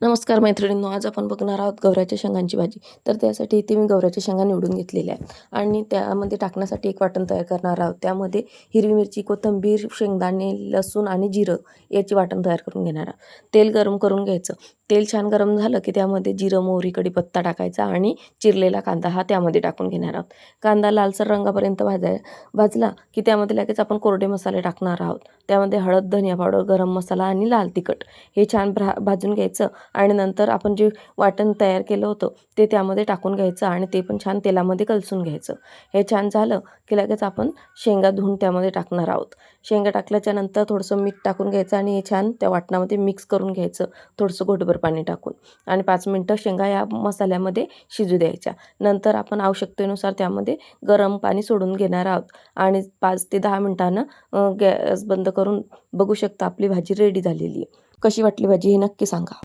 नमस्कार मैत्रिणींनो, आज आपण बघणार आहोत गवऱ्याच्या शेंगांची भाजी. तर त्यासाठी इथे मी गवऱ्याच्या शेंगा निवडून घेतलेल्या आहेत आणि त्यामध्ये टाकण्यासाठी एक वाटण तयार करणार आहोत. त्यामध्ये हिरवी मिरची, कोथिंबीर, शेंगदाणे, लसूण आणि जिरं याची वाटण तयार करून घेणार आहोत. तेल गरम करून घ्यायचं. तेल छान गरम झालं की त्यामध्ये जिरं, मोहरी, कढीपत्ता टाकायचा आणि चिरलेला कांदा हा त्यामध्ये टाकून घेणार आहोत. कांदा लालसर रंगापर्यंत भाजला की त्यामध्ये लगेच आपण कोरडे मसाले टाकणार आहोत. त्यामध्ये हळद, धनिया पावडर, गरम मसाला आणि लाल तिखट हे छान भाजून घ्यायचं आणि नंतर आपण जे वाटण तयार केलं होतं ते त्यामध्ये टाकून घ्यायचं आणि ते पण छान तेलामध्ये कलसून घ्यायचं. हे छान झालं की लगेच आपण शेंगा धुवून त्यामध्ये टाकणार आहोत. शेंगा टाकल्याच्या नंतर थोडंसं मीठ टाकून घ्यायचं आणि हे छान त्या वाटणामध्ये मिक्स करून घ्यायचं, थोडंसं घोटभर पाणी टाकून, आणि 5 मिनटं शेंगा या मसाल्यामध्ये शिजू द्यायच्या. नंतर आपण आवश्यकतेनुसार त्यामध्ये गरम पाणी सोडून घेणार आहोत आणि 5 ते 10 मिनटानं गॅस बंद करून बघू शकता आपली भाजी रेडी झालेली आहे. कशी वाटली भाजी हे नक्की सांगा.